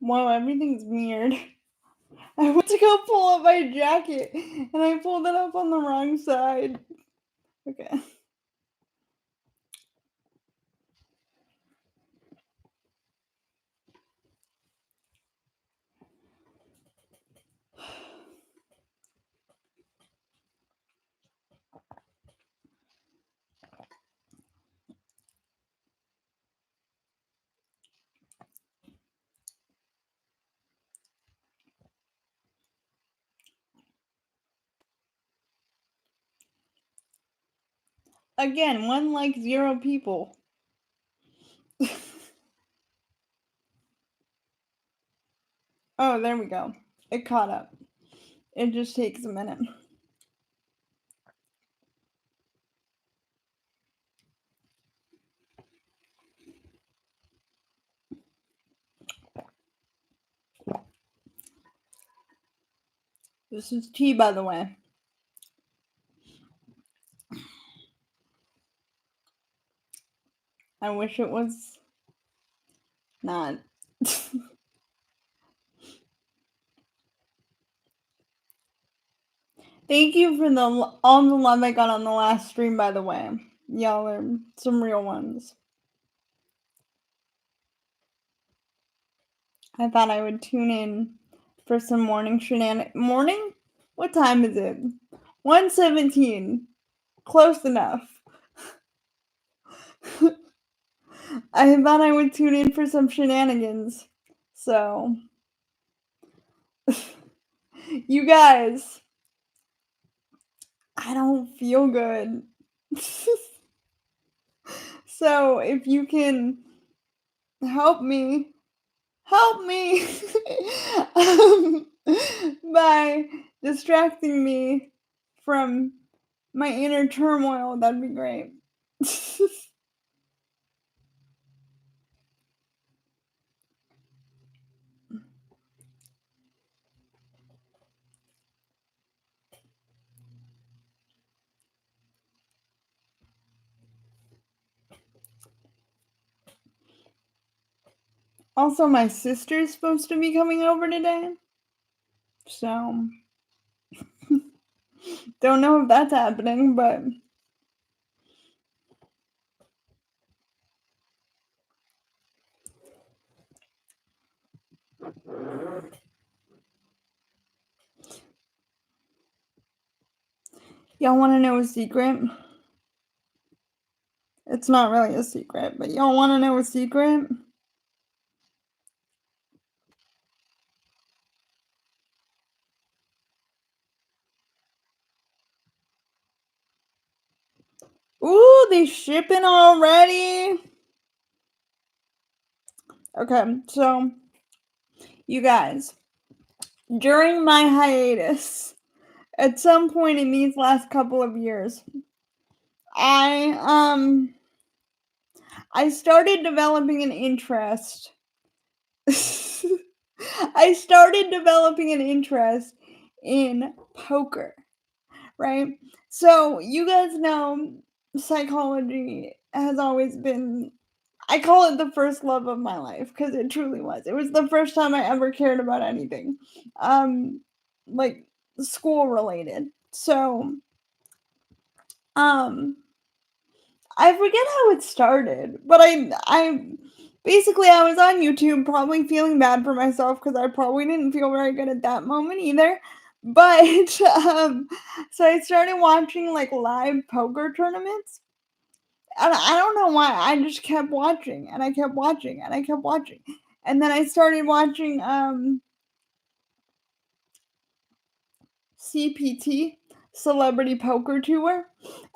Whoa, everything's weird. I went to go pull up my jacket and I pulled it up on the wrong side. Okay. Again, 1 like 0 people. Oh, there we go. It caught up. It just takes a minute. This is tea, by the way. I wish it was not. Thank you for all the love I got on the last stream, by the way. Y'all are some real ones. I thought I would tune in for some morning shenanigans. Morning? What time is it? 1:17. Close enough. I thought I would tune in for some shenanigans. So, you guys, I don't feel good. So, if you can help me by distracting me from my inner turmoil, that'd be great. Also, my sister's supposed to be coming over today. So, don't know if that's happening, but y'all want to know a secret? It's not really a secret, but y'all want to know a secret? Ooh, they shipping already? Okay, so you guys, during my hiatus, at some point in these last couple of years, I started developing an interest. I started developing an interest in poker, right? So, you guys know psychology has always been, I call it the first love of my life because it truly was. It was the first time I ever cared about anything, like school related. So, um, I forget how it started, but I basically I was on YouTube probably feeling bad for myself because I probably didn't feel very good at that moment either. But so I started watching like live poker tournaments. And I don't know why. I just kept watching and I kept watching and I kept watching. And then I started watching CPT, Celebrity Poker Tour.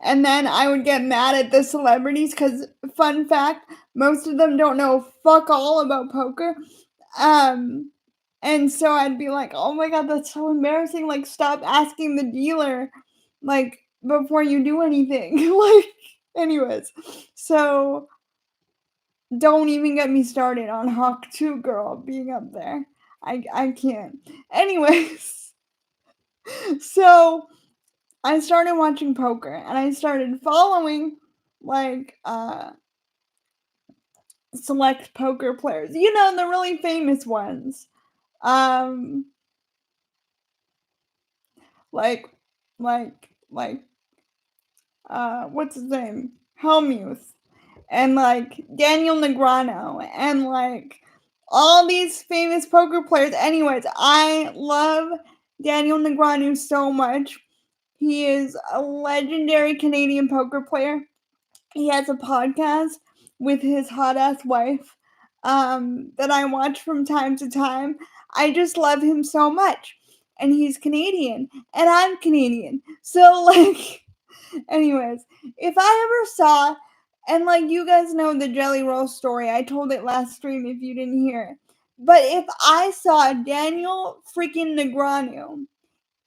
And then I would get mad at the celebrities because, fun fact, most of them don't know fuck all about poker. And so I'd be like, oh my god, that's so embarrassing. Like, stop asking the dealer, like, before you do anything. Like, anyways. So don't even get me started on Hawk 2 girl being up there. I can't. Anyways, so I started watching poker and I started following like select poker players. You know, the really famous ones. Um, like like what's his name? Helmuth and like Daniel Negreanu and like all these famous poker players. Anyways, I love Daniel Negreanu so much. He is a legendary Canadian poker player. He has a podcast with his hot ass wife that I watch from time to time. I just love him so much. And he's Canadian, and I'm Canadian. So, like, anyways, if I ever saw, and like you guys know the Jelly Roll story, I told it last stream if you didn't hear it. But if I saw Daniel freaking Negreanu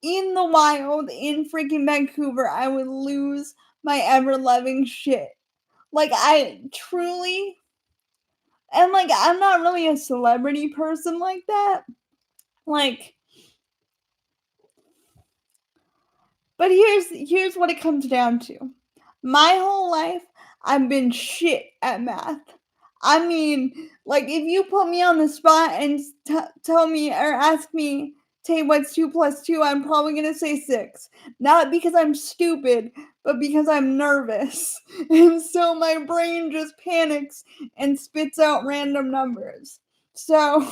in the wild in freaking Vancouver, I would lose my ever loving shit. Like, I truly, and like, I'm not really a celebrity person like that. Like, but here's what it comes down to. My whole life, I've been shit at math. I mean, like if you put me on the spot and tell me or ask me, Tay, what's 2 plus 2? I'm probably gonna say 6. Not because I'm stupid, but because I'm nervous. And so my brain just panics and spits out random numbers. So,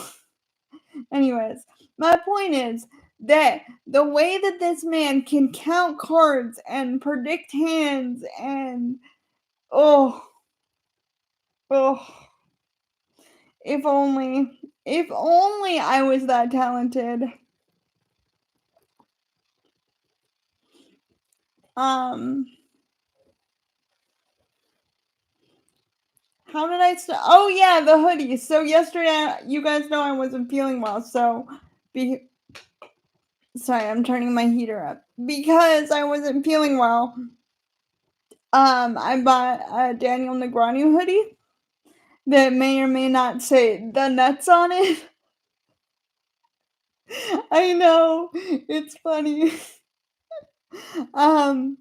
anyways, my point is that the way that this man can count cards and predict hands and oh, oh, if only I was that talented. Um, how did I start? Oh yeah, the hoodie. So yesterday, you guys know I wasn't feeling well, so be sorry, I'm turning my heater up because I wasn't feeling well. I bought a Daniel Negreanu hoodie that may or may not say the nuts on it. I know, it's funny. um,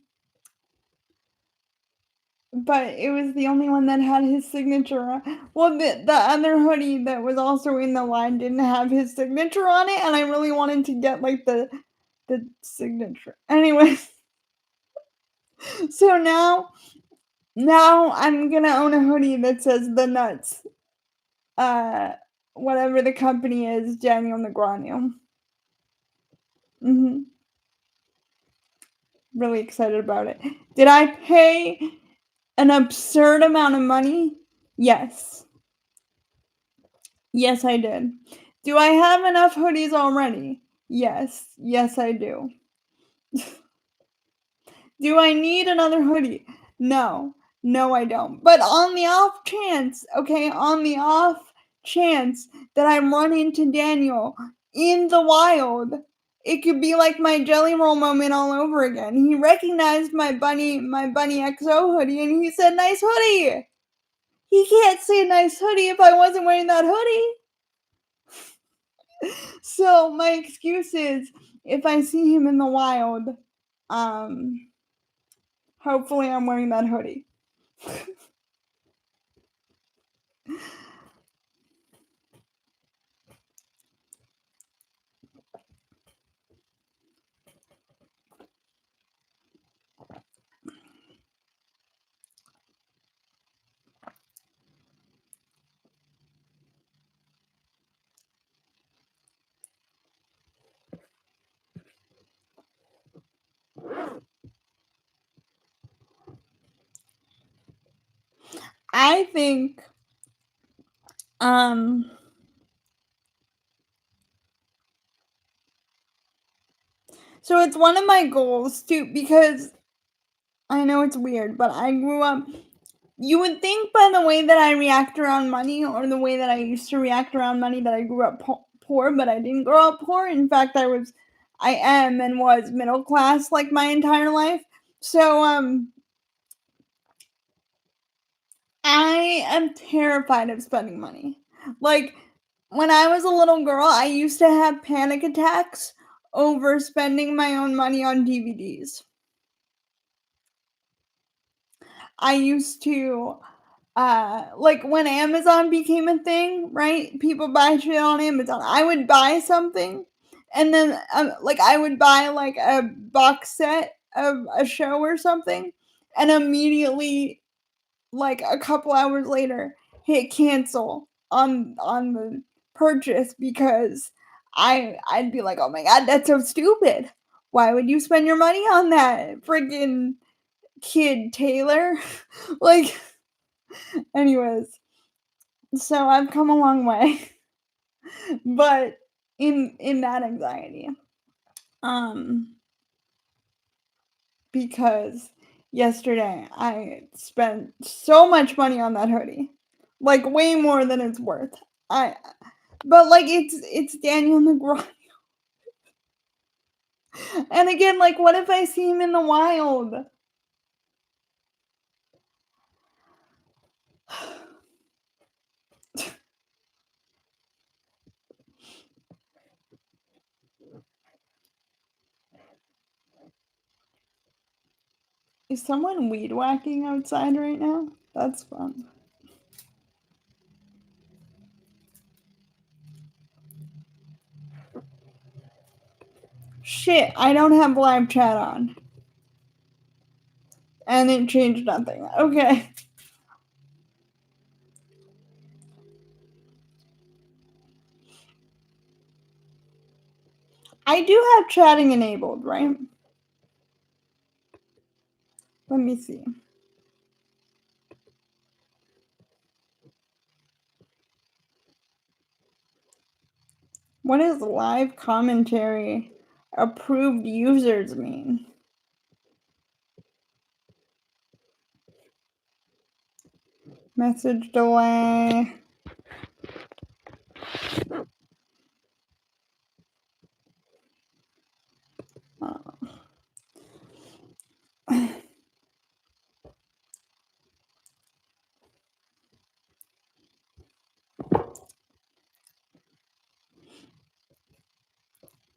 but it was the only one that had his signature on. Well, the other hoodie that was also in the line didn't have his signature on it, and I really wanted to get like the signature. Anyways, so now I'm gonna own a hoodie that says the nuts. Uh, whatever the company is, Daniel Negreanu. Mhm. Really excited about it. Did I pay an absurd amount of money? Yes. Yes, I did. Do I have enough hoodies already? Yes. Yes, I do. Do I need another hoodie? No. No, I don't. But on the off chance, okay, on the off chance that I run into Daniel in the wild, it could be like my Jelly Roll moment all over again. He recognized my bunny XO hoodie, and he said, "Nice hoodie." He can't say nice hoodie if I wasn't wearing that hoodie. So my excuse is if I see him in the wild, um, hopefully I'm wearing that hoodie. I think um so it's one of my goals too because I know it's weird, but I grew up you would think by the way that I react around money or the way that I used to react around money that I grew up poor, but I didn't grow up poor. In fact, I am and was middle class like my entire life. So I am terrified of spending money. Like when I was a little girl, I used to have panic attacks over spending my own money on DVDs. I used to Like when Amazon became a thing, right? People buy shit on Amazon. I would buy something and then like I would buy like a box set of a show or something and immediately like a couple hours later hit cancel on the purchase because I'd be like, "Oh my god, that's so stupid. Why would you spend your money on that freaking kid, Taylor?" Like anyways, so I've come a long way, but in that anxiety, um, because yesterday I spent so much money on that hoodie, like way more than it's worth. I but like it's Daniel McGraw, and again, like what if I see him in the wild? Is someone weed whacking outside right now? That's fun. Shit, I don't have live chat on. And it changed nothing. Okay. I do have chatting enabled, right? Let me see. What does live commentary approved users mean? Message delay.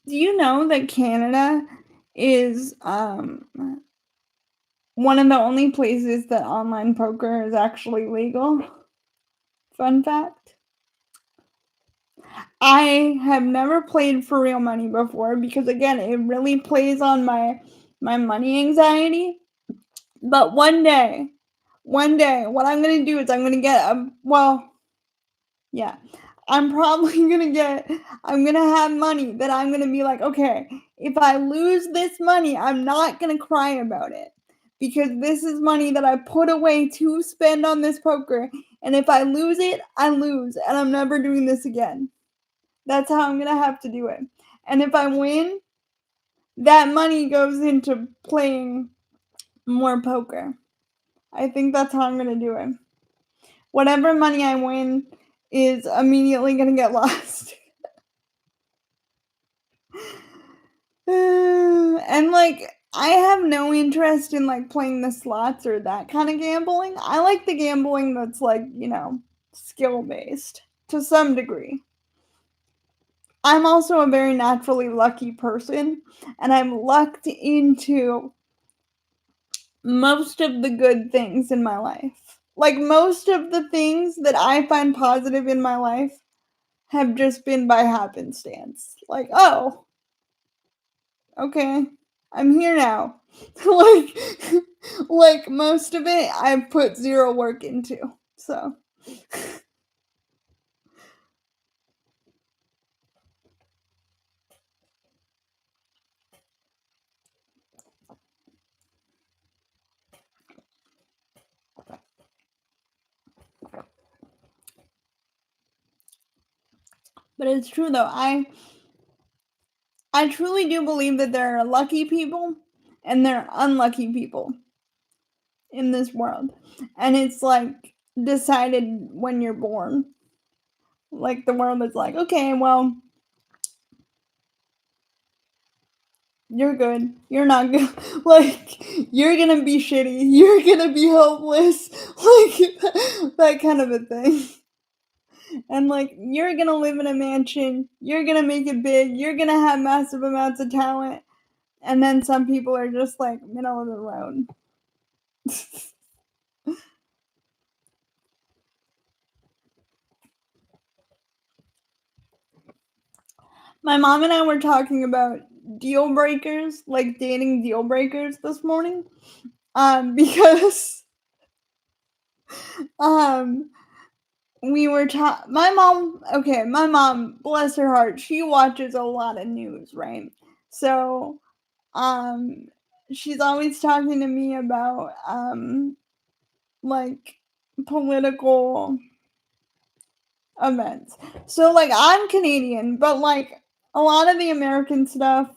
Do you know that Canada is one of the only places that online poker is actually legal? Fun fact. I have never played for real money before because again, it really plays on my money anxiety. But one day, what I'm gonna do is I'm gonna get a well, yeah. I'm probably I'm gonna have money that I'm gonna be like, okay, if I lose this money, I'm not gonna cry about it. Because this is money that I put away to spend on this poker. And if I lose it, I lose. And I'm never doing this again. That's how I'm gonna have to do it. And if I win, that money goes into playing more poker. I think that's how I'm gonna do it. Whatever money I win is immediately gonna get lost. And like I have no interest in like playing the slots or that kind of gambling. I like the gambling that's like, skill based to some degree. I'm also a very naturally lucky person and I'm lucked into most of the good things in my life. Like most of the things that I find positive in my life have just been by happenstance. Like, oh, okay, I'm here now. like like most of it I've put zero work into. So, but it's true though. I truly do believe that there are lucky people and there are unlucky people in this world. And it's like decided when you're born. Like the world is like, okay, well, you're good. You're not good. Like you're gonna be shitty. You're gonna be hopeless. Like that kind of a thing. And like you're gonna live in a mansion. You're gonna make it big. You're gonna have massive amounts of talent. And then some people are just, like, middle of the road. My mom and I were talking about deal breakers, like dating deal breakers this morning. Because um we were my mom, bless her heart, she watches a lot of news, right? So um she's always talking to me about like political events. So like I'm Canadian, but like a lot of the American stuff,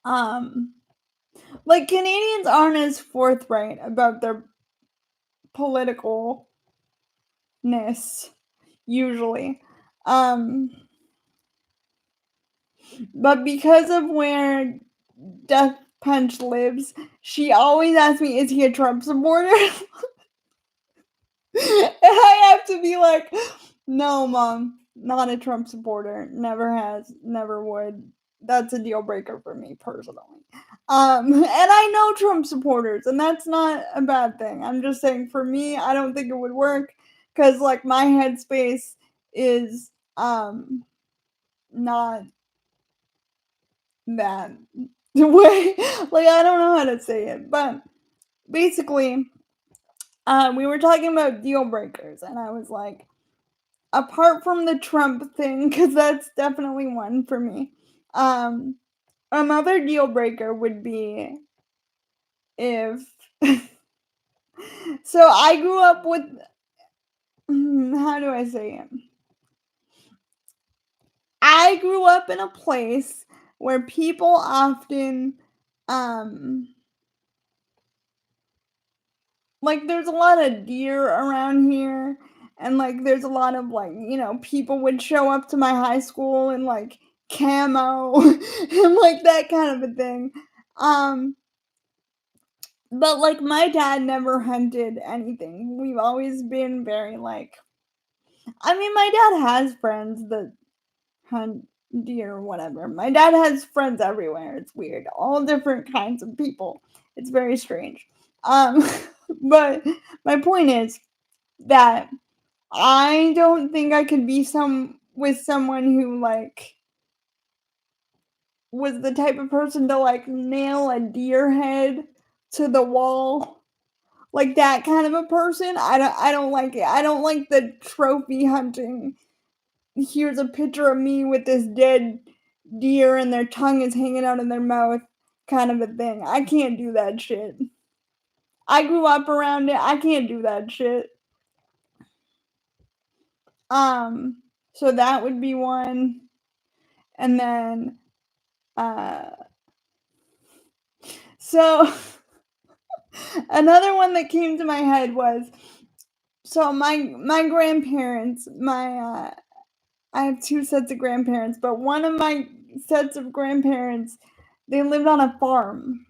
um like Canadians aren't as forthright about their politicalness usually. Um but because of where Death Punch lives, she always asks me, is he a Trump supporter? And I have to be like, no, mom, not a Trump supporter. Never has, never would. That's a deal breaker for me personally. And I know Trump supporters, and that's not a bad thing. I'm just saying for me, I don't think it would work because like my headspace is not that way. Like I don't know how to say it, but basically, we were talking about deal breakers, and I was like, apart from the Trump thing, because that's definitely one for me. Um, Another deal breaker would be if so I grew up with how do I say it? I grew up in a place where people often um like there's a lot of deer around here and like there's a lot of like, people would show up to my high school in like camo and like that kind of a thing. Um but like my dad never hunted anything. We've always been very like I mean my dad has friends that hunt deer or whatever. My dad has friends everywhere. It's weird. All different kinds of people. It's very strange. Um but my point is that I don't think I could be with someone who like was the type of person to like nail a deer head to the wall. Like that kind of a person. I don't like it. I don't like the trophy hunting. Here's a picture of me with this dead deer and their tongue is hanging out in their mouth kind of a thing. I can't do that shit. I grew up around it. I can't do that shit. Um so that would be one. And then uh so another one that came to my head was so my grandparents, my I have two sets of grandparents, but one of my sets of grandparents, they lived on a farm.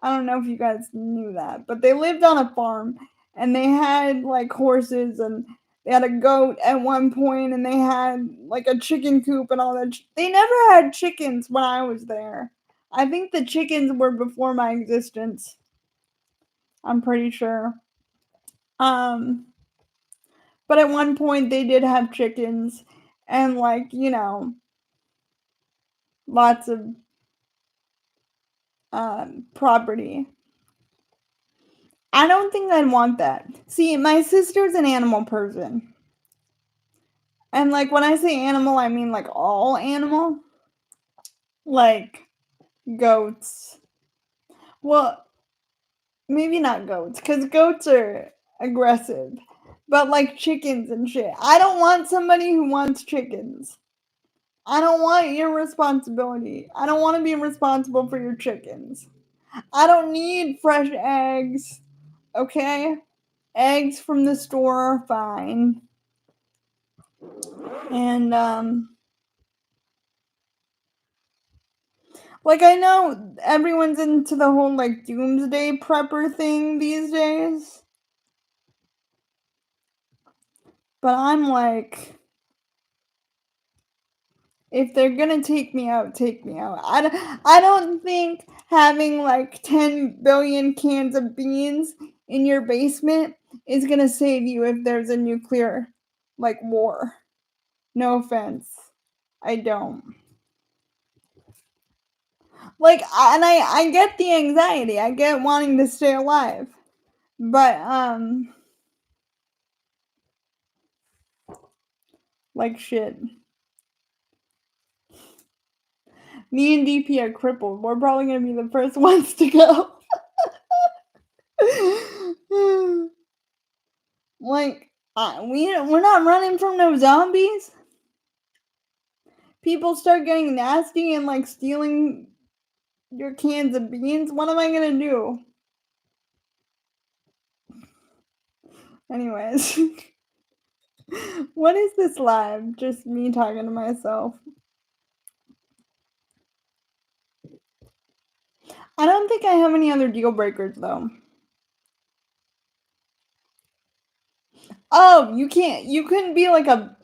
I don't know if you guys knew that, but they lived on a farm and they had like horses and they had a goat at one point and they had like a chicken coop and all that. They never had chickens when I was there. I think the chickens were before my existence. I'm pretty sure. Um, but at one point they did have chickens and like, lots of property. I don't think I'd want that. See, my sister's an animal person. And like when I say animal, I mean like all animal. Like goats. Well, maybe not goats, because goats are aggressive. But like chickens and shit. I don't want somebody who wants chickens. I don't want your responsibility. I don't want to be responsible for your chickens. I don't need fresh eggs. Okay? Eggs from the store are fine. And like I know everyone's into the whole like doomsday prepper thing these days. But I'm like if they're gonna take me out, take me out. I don't think having like 10 billion cans of beans in your basement is gonna save you if there's a nuclear like war. No offense. I don't. Like, I get the anxiety, I get wanting to stay alive, but, like, shit. Me and DP are crippled, we're probably gonna be the first ones to go. Like, we're not running from no zombies. People start getting nasty and, like, stealing your cans of beans, what am I gonna do? Anyways. What is this live? Just me talking to myself. I don't think I have any other deal breakers though. Oh, you couldn't be like a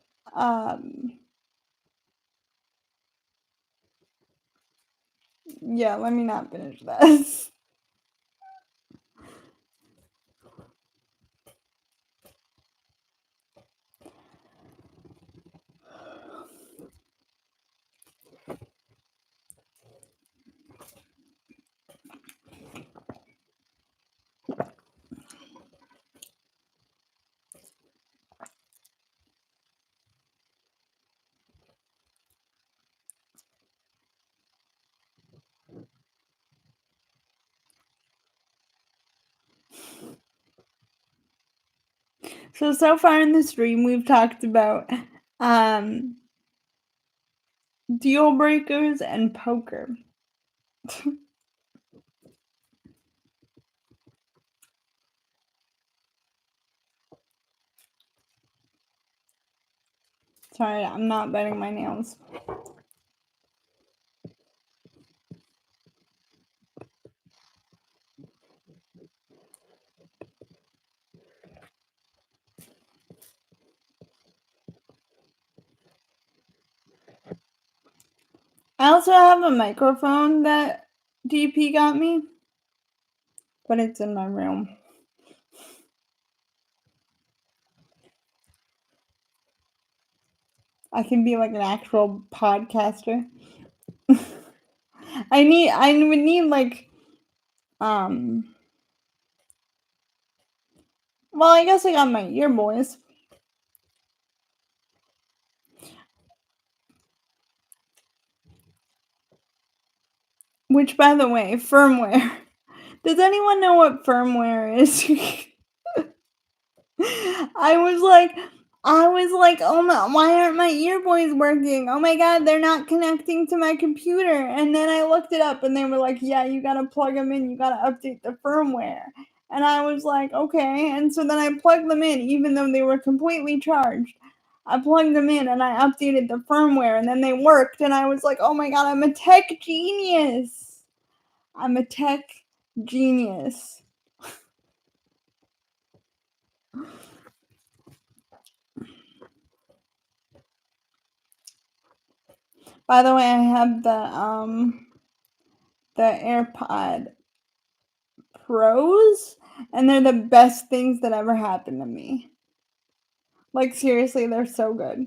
yeah, let me not finish this. So far in the stream we've talked about deal breakers and poker. Sorry, I'm not biting my nails. I also have a microphone that DP got me, but it's in my room. I can be like an actual podcaster. I would need like well, I guess I got my ear boys. Which, by the way, firmware. Does anyone know what firmware is? I was like, oh my, why aren't my earbuds working? Oh my god, they're not connecting to my computer. And then I looked it up and they were like, yeah, you gotta plug them in, you gotta update the firmware. And I was like, okay. And so then I plugged them in, even though they were completely charged. I plugged them in and I updated the firmware and then they worked. And I was like, oh my god, I'm a tech genius. I'm a tech genius. By the way, I have the AirPod Pros, and they're the best things that ever happened to me. Like seriously, they're so good.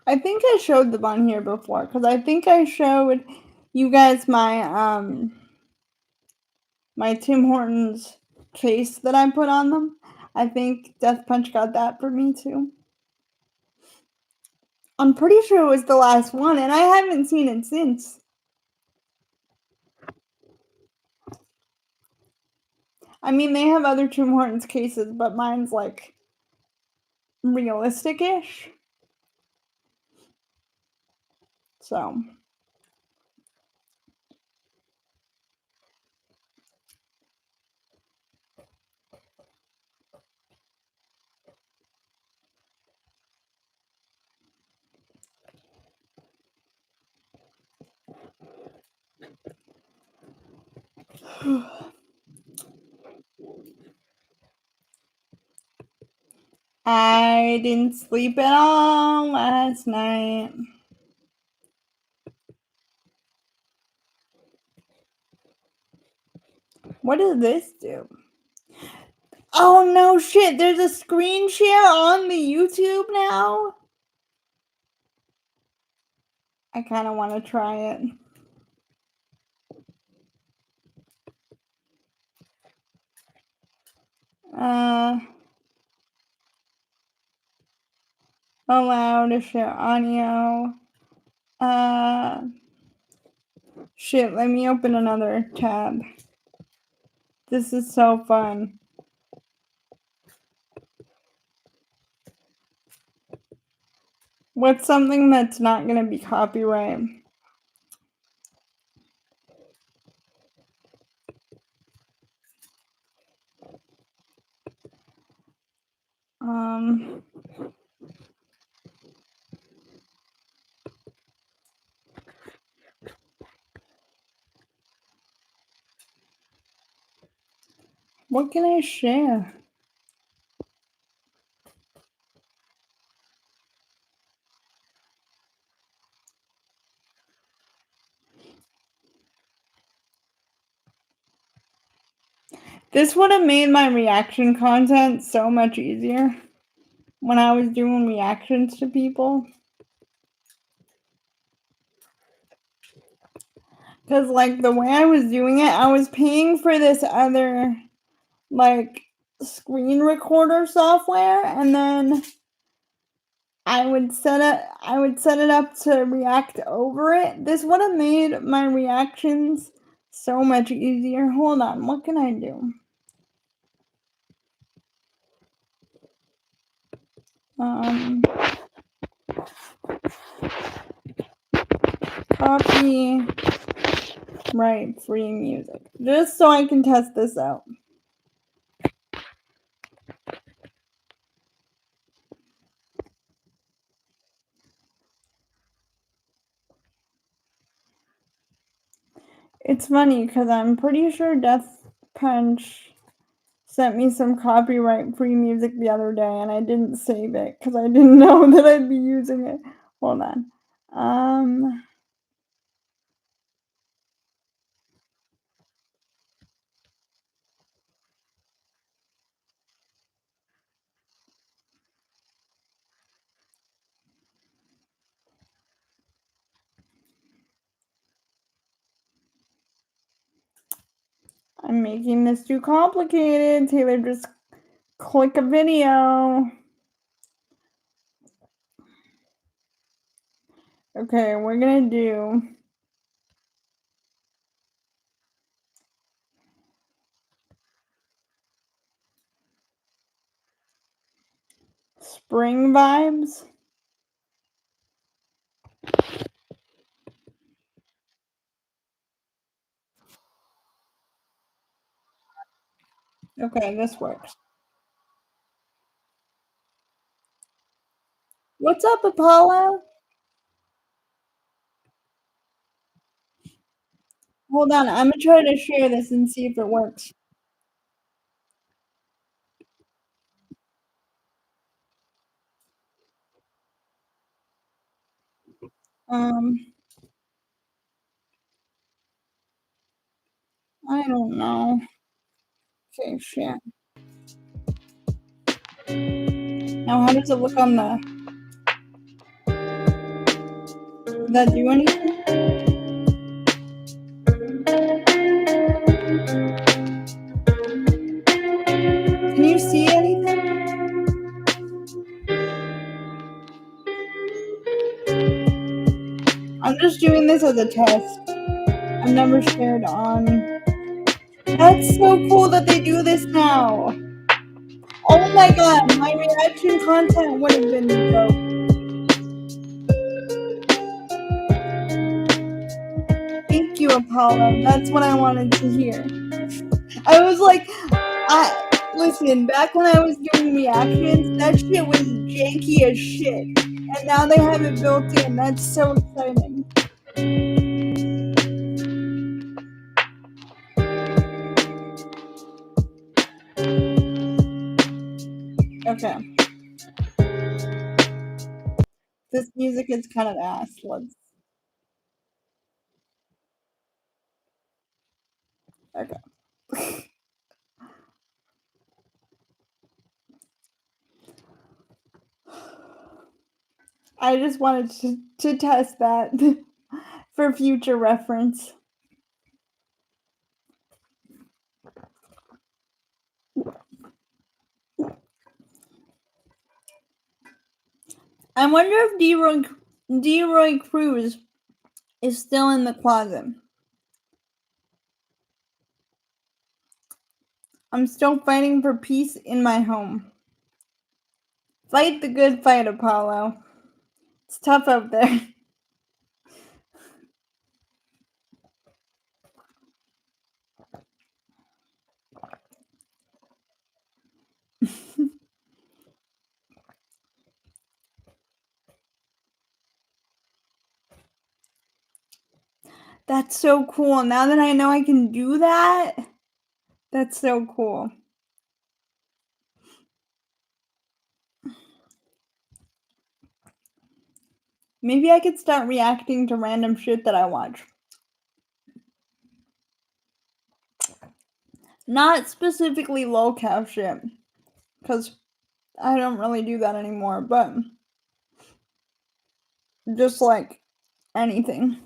I think I showed them on here before because I think I showed you guys my Tim Hortons case that I put on them. I think Death Punch got that for me too. I'm pretty sure it was the last one, and I haven't seen it since. I mean, they have other Tim Hortons cases, but mine's like realistic-ish. So I didn't sleep at all last night. What does this do? Oh no shit, there's a screen share on the YouTube now? I kinda wanna try it. Uh, allow to share audio. Uh, shit, let me open another tab. This is so fun. What's something that's not gonna be copyright? Um, what can I share? This would have made my reaction content so much easier when I was doing reactions to people. Because, like, the way I was doing it, I was paying for this other, like, screen recorder software, and then I would set it up to react over it. This would have made my reactions so much easier. Hold on, what can I do? Copy right free music. Just so I can test this out. It's funny because I'm pretty sure Death Punch sent me some copyright free music the other day and I didn't save it because I didn't know that I'd be using it. Hold on. I'm making this too complicated. Taylor, just click a video. Okay, we're gonna do spring vibes. Okay, this works. What's up, Apollo? Hold on, I'm gonna try to share this and see if it works. Um, I don't know. Okay, share. Now, how does it look on the? Does that do anything? Can you see anything? I'm just doing this as a test. I've never shared on. That's so cool that they do this now. Oh my god, my reaction content would have been dope. Thank you, Apollo. That's what I wanted to hear. I was like, listen, back when I was doing reactions, that shit was janky as shit. And now they have it built in. That's so exciting. Okay. This music is kind of ass. Okay. I just wanted to test that for future reference. I wonder if D-Roy Cruz is still in the closet. I'm still fighting for peace in my home. Fight the good fight, Apollo. It's tough out there. That's so cool. Now that I know I can do that, that's so cool. Maybe I could start reacting to random shit that I watch. Not specifically lolcow shit, because I don't really do that anymore, but just like anything.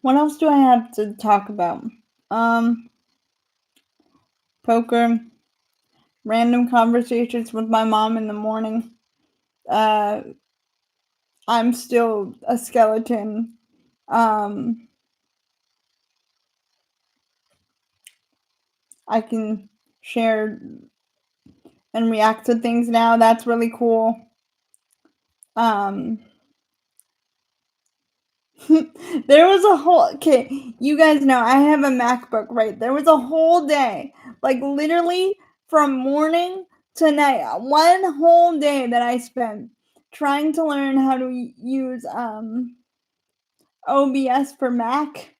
What else do I have to talk about? Poker, random conversations with my mom in the morning. I'm still a skeleton. I can share and react to things now. That's really cool. There was a whole okay, you guys know I have a MacBook, right? There was a whole day, like literally from morning to night, one whole day that I spent trying to learn how to use OBS for Mac.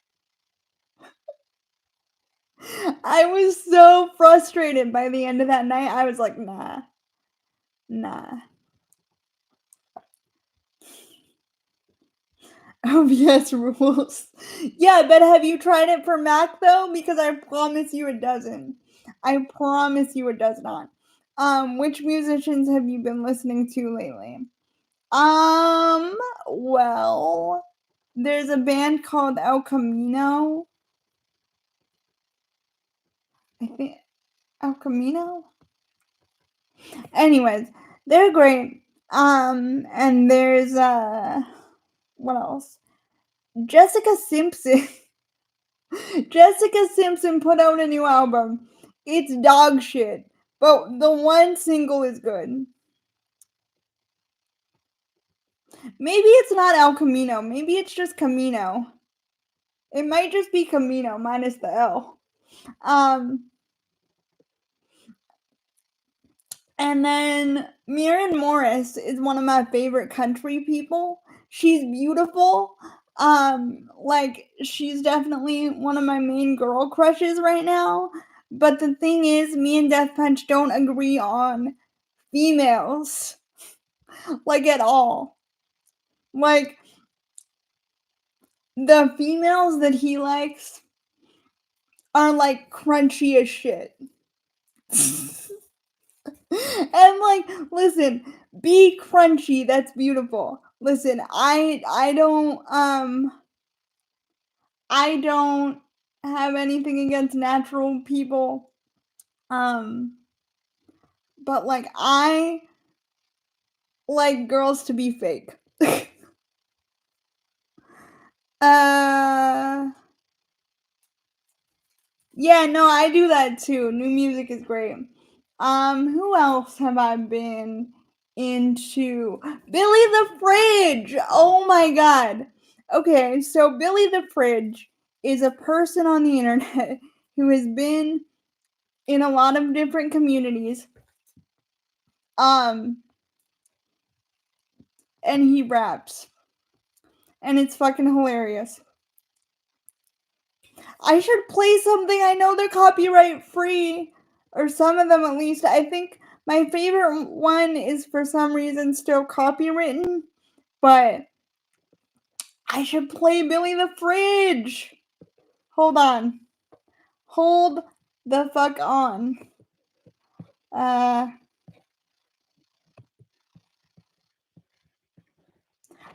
I was so frustrated by the end of that night. I was like, nah. OBS rules. Yeah, but have you tried it for Mac though? Because I promise you it doesn't. I promise you it does not. Which musicians have you been listening to lately? Well, there's a band called El Camino. I think El Camino. Anyways, they're great. And there's what else? Jessica Simpson. Jessica Simpson put out a new album. It's dog shit, but the one single is good. Maybe it's not El Camino. Maybe it's just Camino. It might just be Camino minus the L. And then Maren Morris is one of my favorite country people. She's beautiful. Like she's definitely one of my main girl crushes right now. But the thing is, me and Death Punch don't agree on females like at all. Like the females that he likes are like crunchy as shit. And like, listen, be crunchy, that's beautiful. Listen, I don't have anything against natural people. But like I like girls to be fake. uh Yeah, no, I do that too. New music is great. Who else have I been into? Billy the Fridge. Oh my god. Okay, so Billy the Fridge is a person on the internet who has been in a lot of different communities. And he raps. And it's fucking hilarious. I should play something. I know they're copyright free, or some of them at least. I think my favorite one is for some reason still copywritten, but I should play Billy the Fridge. Hold on. Hold the fuck on.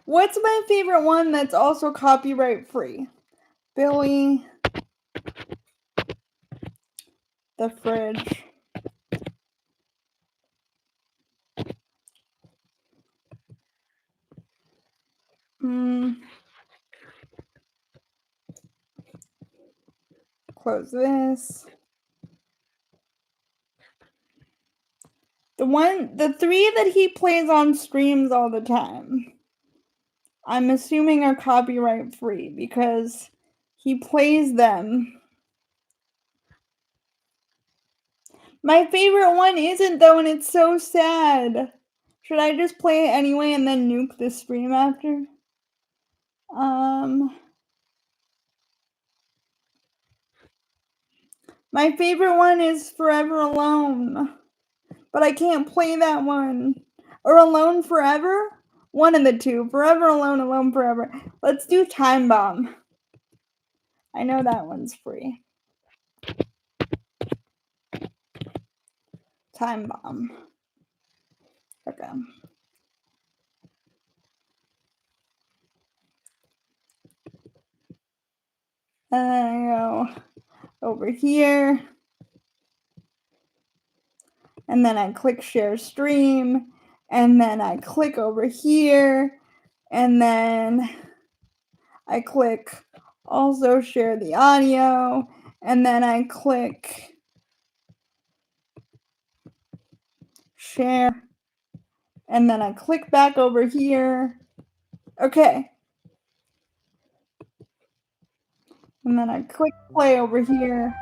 What's my favorite one that's also copyright free? Billy the Fridge. Close this. The three that he plays on streams all the time, I'm assuming are copyright free because he plays them. My favorite one isn't though, and it's so sad. Should I just play it anyway and then nuke the stream after? My favorite one is Forever Alone, but I can't play that one. Or Alone Forever? One of the two. Forever Alone, Alone Forever. Let's do Time Bomb. I know that one's free. Time Bomb. Okay. I go over here. And then I click share stream. And then I click over here. And then I click also share the audio. And then I click share. And then I click back over here. Okay. And then I click play over here.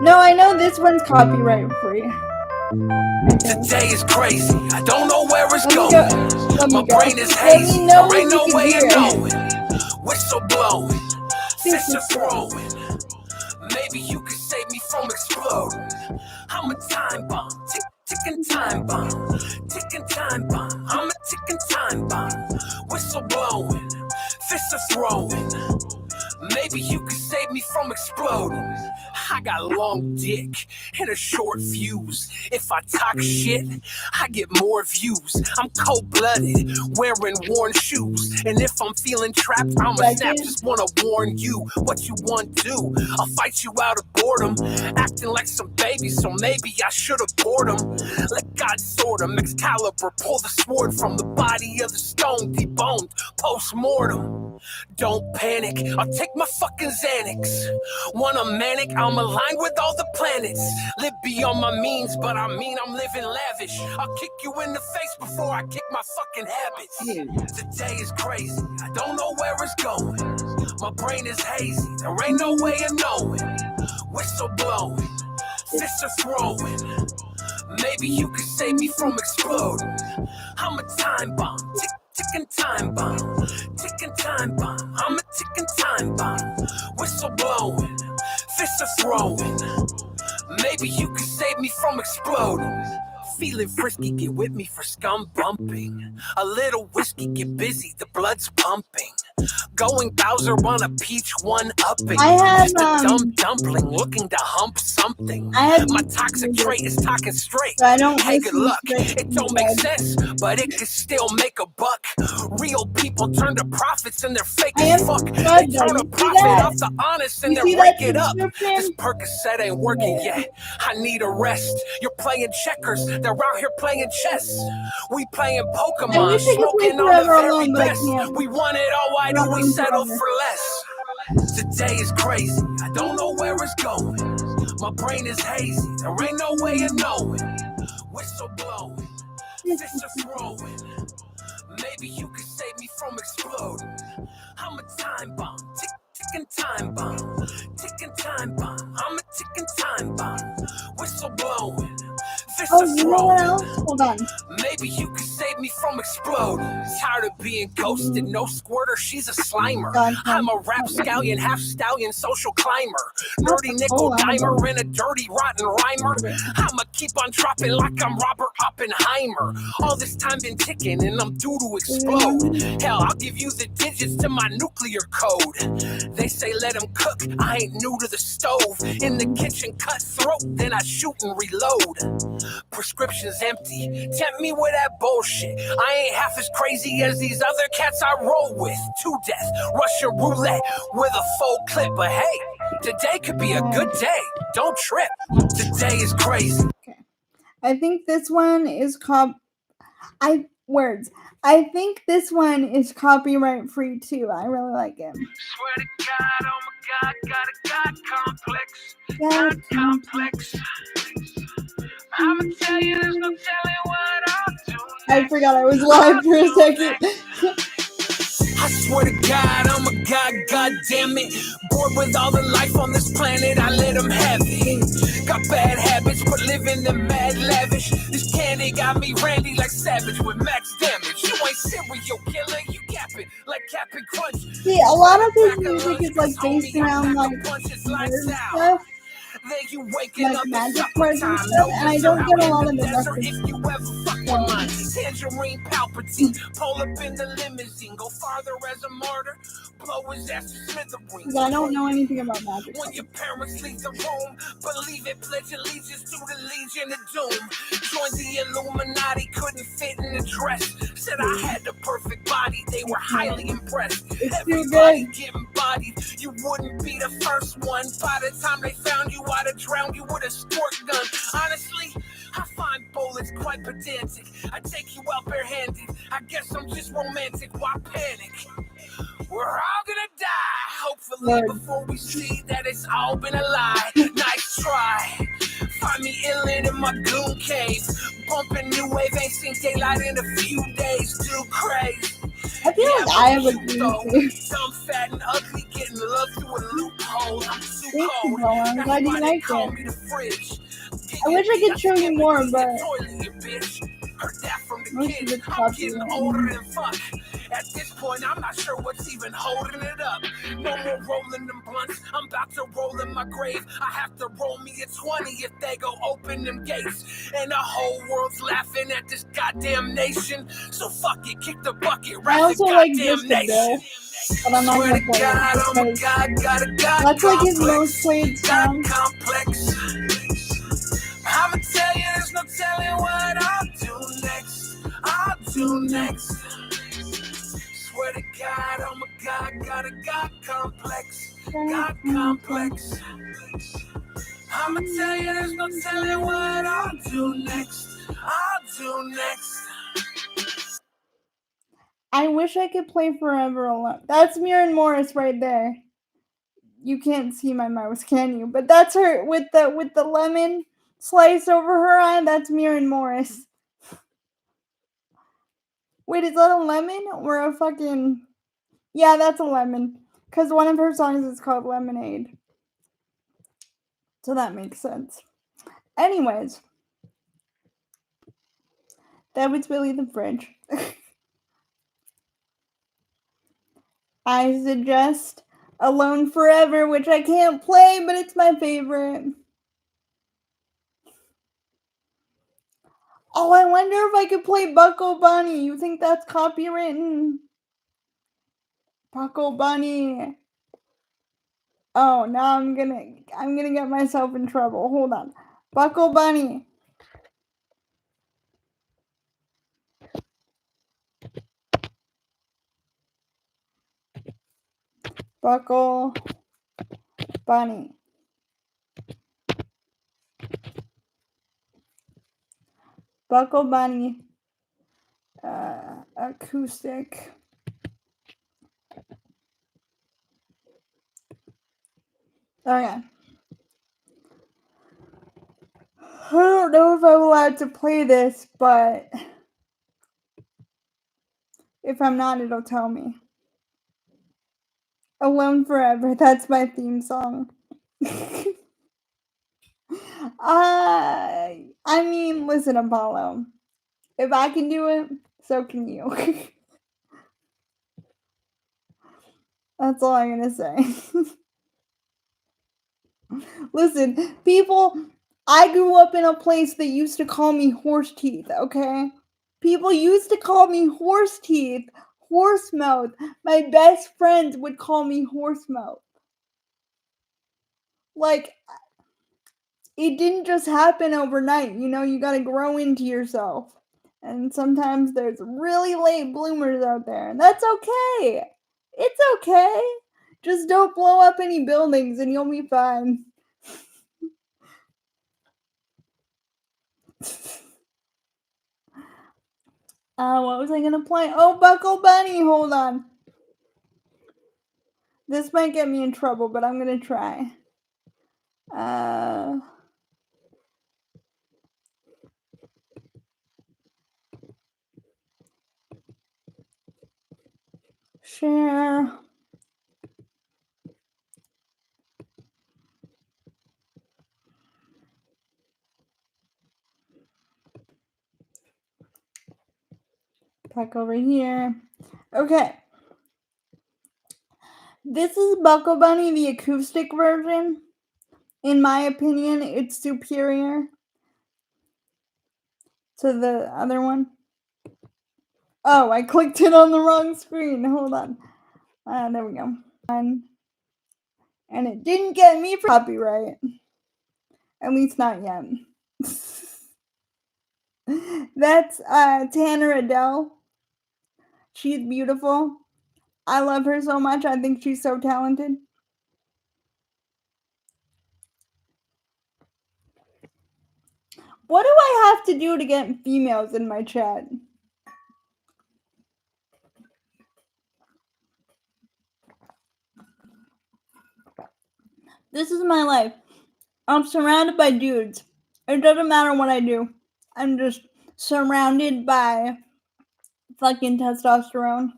No, I know this one's copyright free. Today is crazy. I don't know where it's going. My brain is hazy. There ain't no way of knowing. Whistle blowing, fists are throwing. Maybe you could save me from exploding. I'm a time bomb, ticking time bomb, ticking time bomb. I'm a ticking time bomb. Whistle blowing, fists are throwing. Maybe you could save me from exploding. I got a long dick and a short fuse. If I talk shit, I get more views. I'm cold-blooded, wearing worn shoes. And if I'm feeling trapped, I'ma snap. Just wanna warn you what you want to do. I'll fight you out of boredom, acting like some baby, so maybe I should've bored him. Let God sort him. Excalibur, pull the sword from the body of the stone, deboned, post-mortem. Don't panic, I'll take my fucking Xanax. When I'm manic, I'm aligned with all the planets. Live beyond my means, but I mean I'm living lavish. I'll kick you in the face before I kick my fucking habits. Today is crazy, I don't know where it's going. My brain is hazy, there ain't no way of knowing. Whistle blowing, fists are throwing. Maybe you could save me from exploding. I'm a time bomb, ticking time bomb, ticking time bomb. I'm a ticking time bomb. Whistle blowing, fists are throwing. Maybe you could save me from exploding. Feeling frisky, get with me for scum bumping. A little whiskey, get busy, the blood's pumping. Going Bowser on a peach one upping. I have, Just a dumb dumpling looking to hump something. I have My toxic trait is talking straight. so I don't Hey, good listen luck. straight It don't make sense, but it could still make a buck. Real people turn to profits and they're fake as fuck. They turn a profit off the honest and they're rake it up. This Percocet ain't working yet. I need a rest. You're playing checkers. They're out here playing chess. We playing Pokemon, smoking on the very best. We want it all. Why do we settle for less? Today is crazy. I don't know where it's going. My brain is hazy. There ain't no way of knowing. Whistle blowing, fists are throwing. Maybe you could save me from exploding. I'm a time bomb, ticking time bomb, ticking time bomb. I'm a ticking time bomb. Whistle blowing, fists are throwing. Hold on. Maybe you could save me from exploding. Tired of being ghosted, no squirter, she's a slimer. I'm a rap scallion, half stallion, social climber. Nerdy nickel dimer and a dirty rotten rhymer. I'ma keep on dropping like I'm Robert Oppenheimer. All this time been ticking and I'm due to explode. Hell, I'll give you the digits to my nuclear code. They say let them cook, I ain't new to the stove. In the kitchen, cut throat, then I shoot and reload. Prescription's empty, tempt me with that bullshit. I ain't half as crazy as these other cats I roll with. To death, Russian roulette with a full clip. But hey, today could be a good day. Don't trip. Today is crazy. Okay. I think this one is I think this one is copyright free too. I really like it. Swear to God, oh my God, got a God complex. God complex. I'ma tell you, there's no telling what I'll do. I forgot I was live for a second. I swear to God, I'm a God, God damn it. Bored with all the life on this planet, I let them have it. Got bad habits, but living the mad lavish. This candy got me randy like Savage with max damage. You ain't serial killer, you capping like Cap'n Crunch. See, a lot of his music is like based around like weird stuff. You waking like up magic cards and stuff, and I don't get a lot of the rest of if you ever fuck with mine. Tangerine Palpatine, pull up in the limousine, go farther as a martyr, blow his ass to smithereens. I don't know anything about magic. When your parents leave the room, believe it, pledge allegiance to the Legion of Doom. Joined the Illuminati, couldn't fit in the dress. Said I had the perfect body, they were highly impressed. Everybody getting bodied, you wouldn't be the first one. By the time they found you, I'd have drowned you with a squirt gun. Honestly, I find bullets quite pedantic. I take you out barehanded. I guess I'm just romantic. Why panic? We're all gonna die, hopefully, before we see that it's all been a lie. Nice try. Find me illin' in my goon cave. Bumping new wave, ain't seen daylight in a few days. Too crazy. I feel like I have a goon cave. Dumb, fat, and ugly, getting love through a loophole. I'm too cold. I'm glad you like it. I wish I could show you more, but heard that from the most of kids. it's I'm getting copyright. older than fuck. At this point, I'm not sure what's even holding it up. No more rolling them blunts. I'm about to roll in my grave. I have to roll me a 20 if they go open them gates. And the whole world's laughing at this goddamn nation. So fuck it, kick the bucket, I rap also the like goddamn Just a nation. Bill, but I'm not Swear gonna to play God, it oh my because God, got a God that's like his complex. most played song. God complex. I'ma tell you, there's no telling what I'll do next. I'll do next. Swear to God, oh my God, got a God complex. God complex. I'ma tell you, there's no telling what I'll do next. I'll do next. I wish I could play Forever Alone. That's Miriam Morris right there. You can't see my mouse, can you? But that's her with the lemon slice over her eye. That's Miriam Morris. Wait, is that a lemon or a fucking? Yeah, that's a lemon. Because one of her songs is called Lemonade. So that makes sense. Anyways, that was Billy the Fridge. I suggest Alone Forever, which I can't play, but it's my favorite. Oh, I wonder if I could play Bucko Bunny. You think that's copywritten? Buckle Bunny. Oh, now I'm gonna get myself in trouble. Hold on. Buckle Bunny. Buckle Bunny. Buckle Bunny. Acoustic. Okay. I don't know if I'm allowed to play this, but if I'm not, it'll tell me. Alone Forever, that's my theme song. I mean, listen, Apollo. If I can do it, so can you. That's all I'm gonna say. Listen, people, I grew up in a place that used to call me horse teeth, okay? People used to call me horse teeth, horse mouth. My best friends would call me horse mouth. Like, it didn't just happen overnight, you gotta grow into yourself. And sometimes there's really late bloomers out there, and that's okay. It's okay. Just don't blow up any buildings and you'll be fine. What was I gonna play? Oh, Buckle Bunny, hold on. This might get me in trouble, but I'm gonna try. Share. Back over here. Okay. This is Buckle Bunny, the acoustic version. In my opinion, it's superior to the other one. Oh, I clicked it on the wrong screen. Hold on. There we go. And it didn't get me for copyright. At least not yet. That's Tanner Adele. She's beautiful. I love her so much. I think she's so talented. What do I have to do to get females in my chat? This is my life. I'm surrounded by dudes. It doesn't matter what I do. I'm just surrounded by fucking testosterone.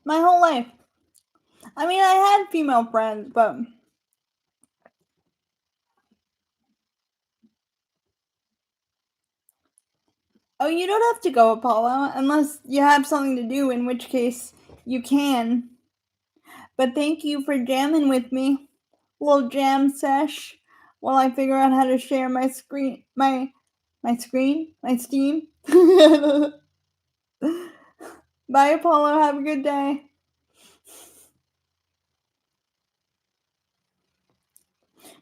My whole life. I mean, I had female friends, but oh, you don't have to go, Apollo, unless you have something to do, in which case you can. But thank you for jamming with me. Little jam sesh while I figure out how to share my screen, my Steam. Bye, Apollo. Have a good day.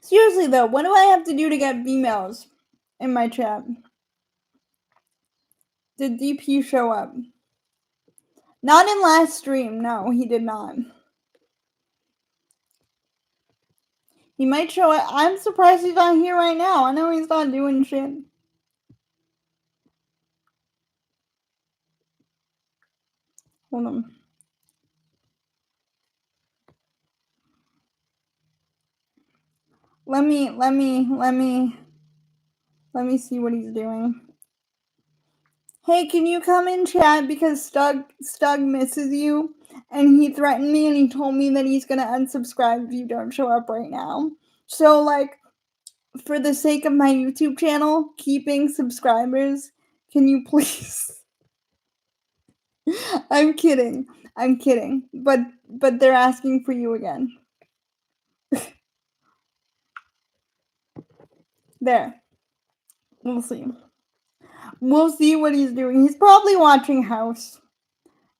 Seriously, though, what do I have to do to get females in my chat? Did DP show up? Not in last stream. No, he did not. He might show up. I'm surprised he's not here right now. I know he's not doing shit. Hold on. Let me see what he's doing. Hey, can you come in chat because Stug misses you and he threatened me and he told me that he's gonna unsubscribe if you don't show up right now. So like, for the sake of my YouTube channel, keeping subscribers, can you please? I'm kidding. But they're asking for you again. There. We'll see. We'll see what he's doing. He's probably watching House.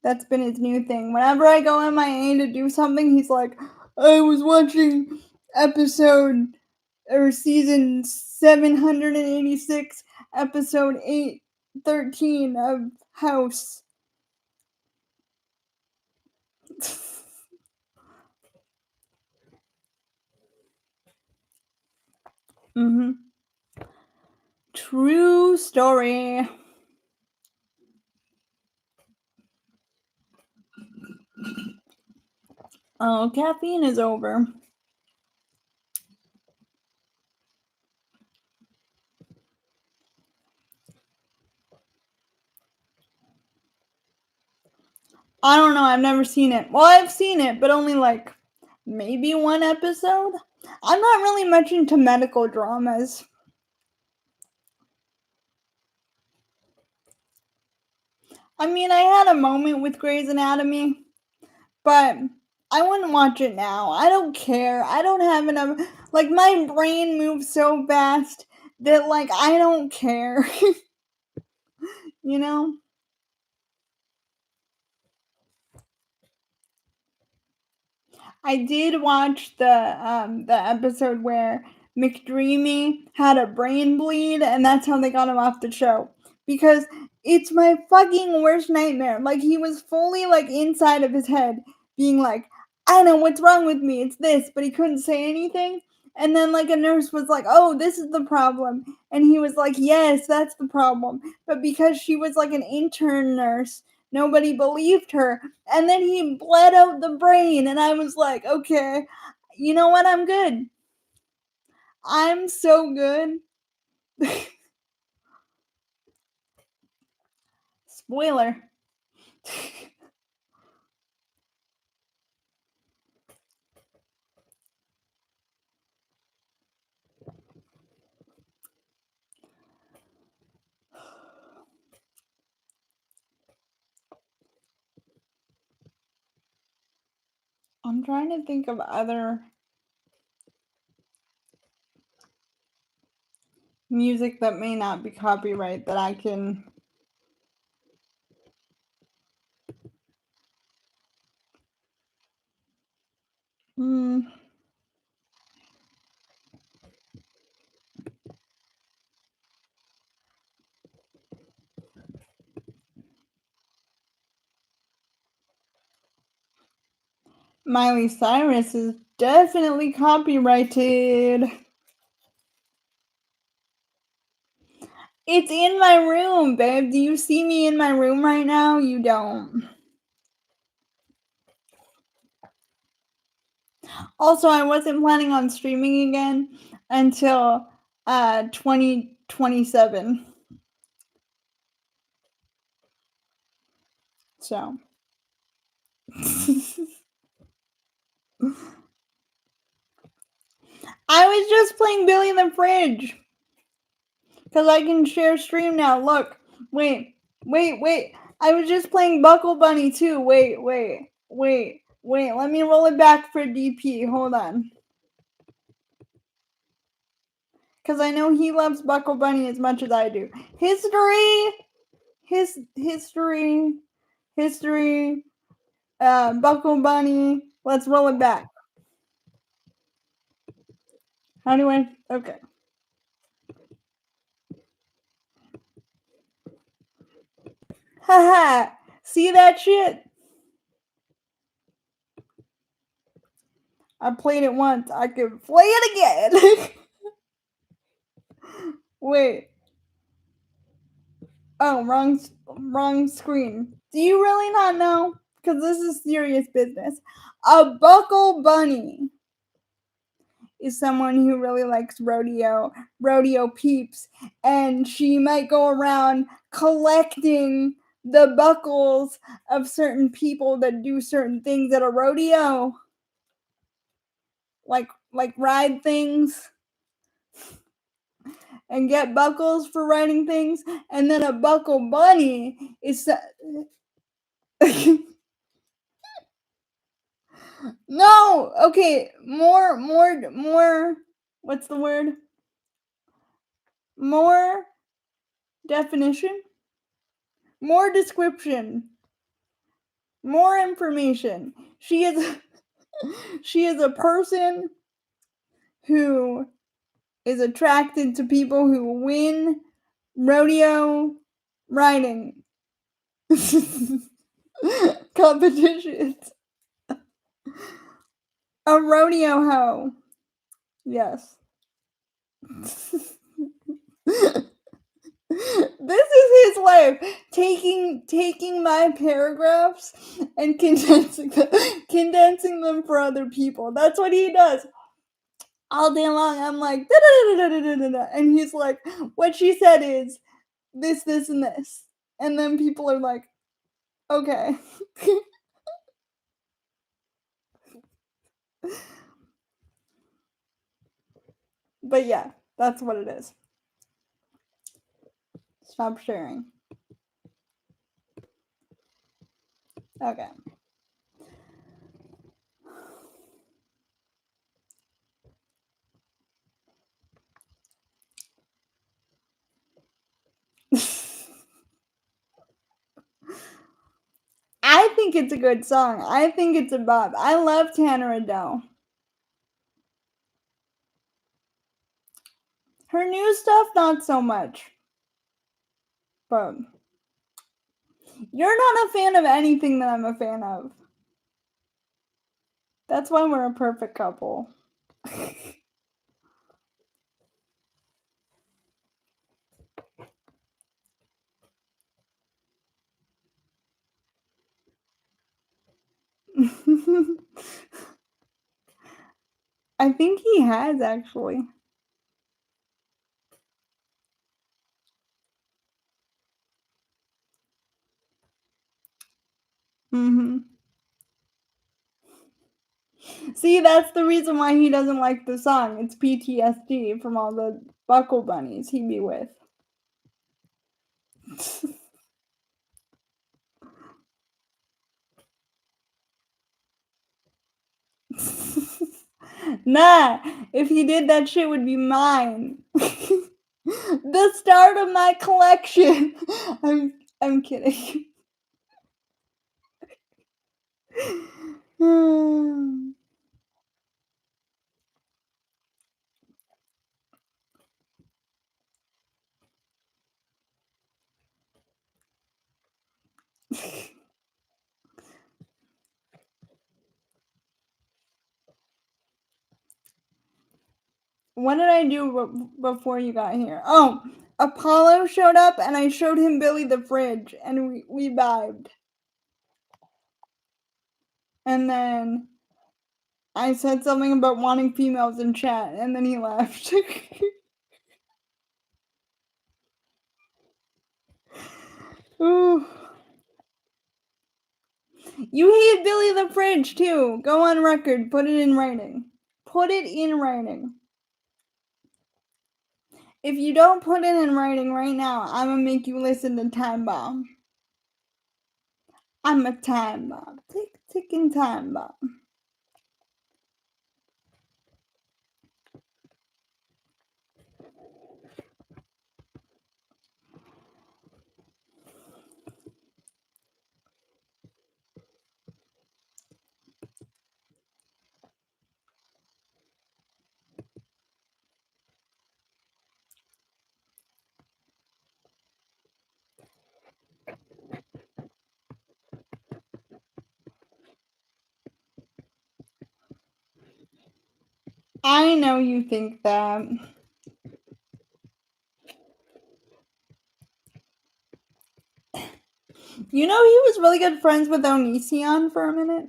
That's been his new thing. Whenever I go MIA to do something, he's like, I was watching episode or season 786, episode 813 of House. Mm-hmm. True story. Oh, caffeine is over. I don't know. I've never seen it. Well, I've seen it, but only like maybe one episode. I'm not really much into medical dramas. I mean, I had a moment with Grey's Anatomy, but I wouldn't watch it now. I don't care. I don't have enough. Like, my brain moves so fast that, like, I don't care. You know? I did watch the episode where McDreamy had a brain bleed, and that's how they got him off the show. Because it's my fucking worst nightmare. Like, he was fully like inside of his head, being like, I know what's wrong with me. It's this, but he couldn't say anything. And then like a nurse was like, "Oh, this is the problem," and he was like, "Yes, that's the problem." But because she was like an intern nurse, nobody believed her, and then he bled out the brain, and I was like, okay, you know what? I'm good. I'm so good. Spoiler. I'm trying to think of other music that may not be copyright that I can. Hmm. Miley Cyrus is definitely copyrighted. It's in my room, babe. Do you see me in my room right now? You don't. Also, I wasn't planning on streaming again until 2027. So I was just playing Billy in the Fridge because I can share stream now. Look, wait. I was just playing Buckle Bunny too. Wait. Let me roll it back for DP. Hold on. Because I know he loves Buckle Bunny as much as I do. History. Buckle Bunny. Let's roll it back. How do I? Okay. Haha. See that shit? I played it once. I could play it again. Wait. Oh, wrong screen. Do you really not know? Because this is serious business. A Buckle Bunny is someone who really likes rodeo peeps, and she might go around collecting the buckles of certain people that do certain things at a rodeo, like ride things and get buckles for riding things. And then a Buckle Bunny is no, okay, more, what's the word? more definition, more description, more information. She is she is a person who is attracted to people who win rodeo riding competitions. A rodeo hoe. Yes. This is his life, taking my paragraphs and condensing them for other people. That's what he does all day long. I'm like, and he's like, what she said is this, this, and this, and then people are like, okay. But yeah, that's what it is. Stop sharing. Okay. I think it's a good song. I think it's a bop. I love Tanner Adele. Her new stuff, not so much. But you're not a fan of anything that I'm a fan of. That's why we're a perfect couple. I think he has actually. See, that's the reason why he doesn't like the song. It's PTSD from all the buckle bunnies he be with. Nah, if he did, that shit would be mine. The start of my collection. I'm kidding. What did I do before you got here? Oh, Apollo showed up and I showed him Billy the Fridge and we vibed. And then I said something about wanting females in chat and then he left. Ooh. You hate Billy the Fridge too. Go on record. Put it in writing. Put it in writing. If you don't put it in writing right now, I'm gonna make you listen to Time Bomb. I'm a time bomb. Ticking time bomb. I know you think that. You know he was really good friends with Onision for a minute?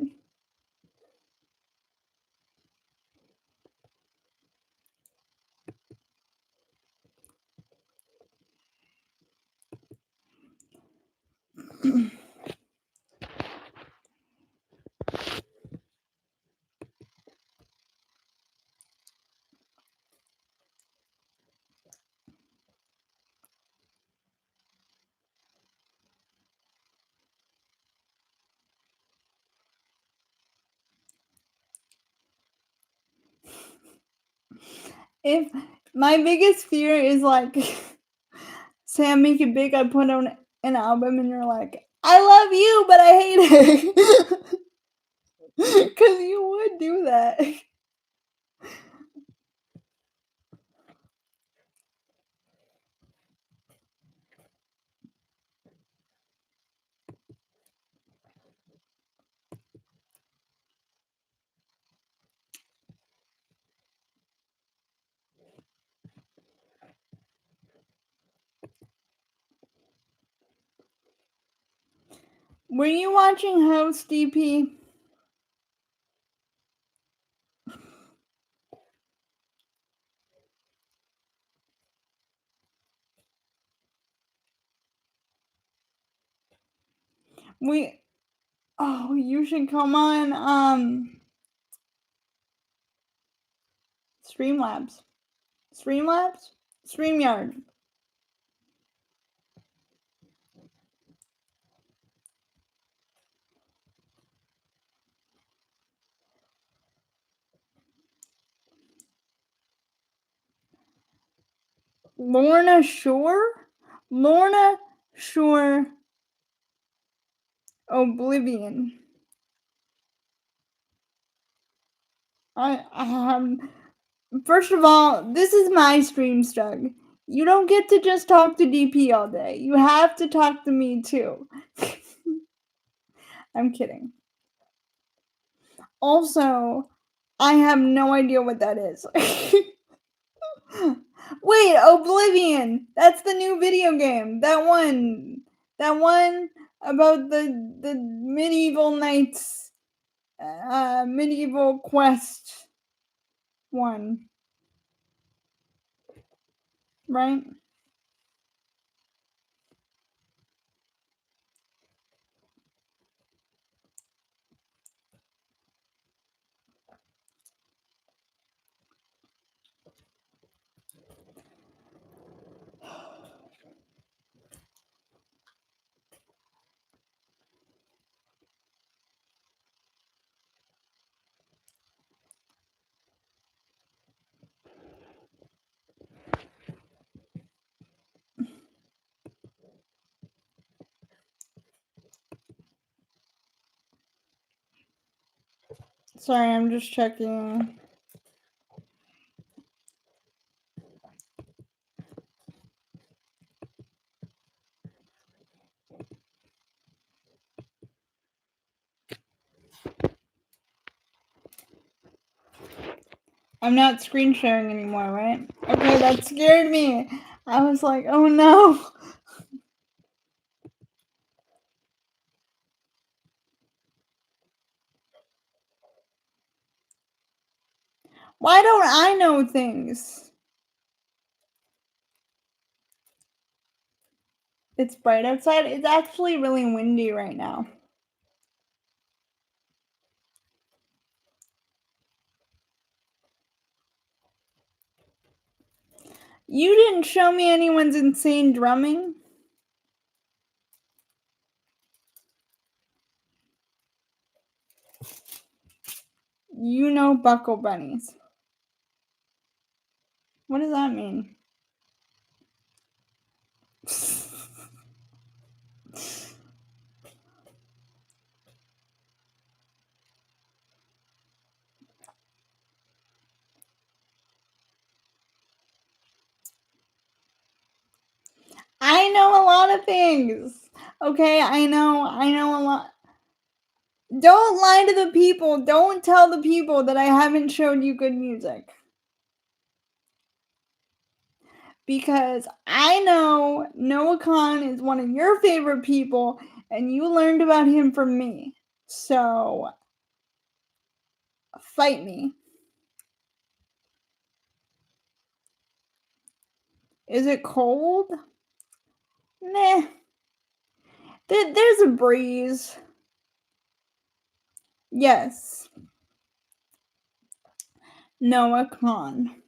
My biggest fear is like, say I make it big, I put on an album, and you're like, I love you, but I hate it. Because you would do that. Were you watching Host DP? Oh, you should come on Streamlabs. StreamYard. Lorna Shore? Lorna Shore Oblivion. First of all, this is my stream, Stug. You don't get to just talk to DP all day. You have to talk to me too. I'm kidding. Also, I have no idea what that is. Wait, Oblivion. That's the new video game. That one about the medieval knights, medieval quest one, right? Sorry, I'm just checking. I'm not screen sharing anymore, right? Okay, that scared me. I was like, oh no. Why don't I know things? It's bright outside. It's actually really windy right now. You didn't show me anyone's insane drumming. You know buckle bunnies. What does that mean? I know a lot of things. Okay, I know a lot. Don't lie to the people. Don't tell the people that I haven't showed you good music. Because I know Noah Khan is one of your favorite people, and you learned about him from me. So, fight me. Is it cold? Nah. There's a breeze. Yes. Noah Khan.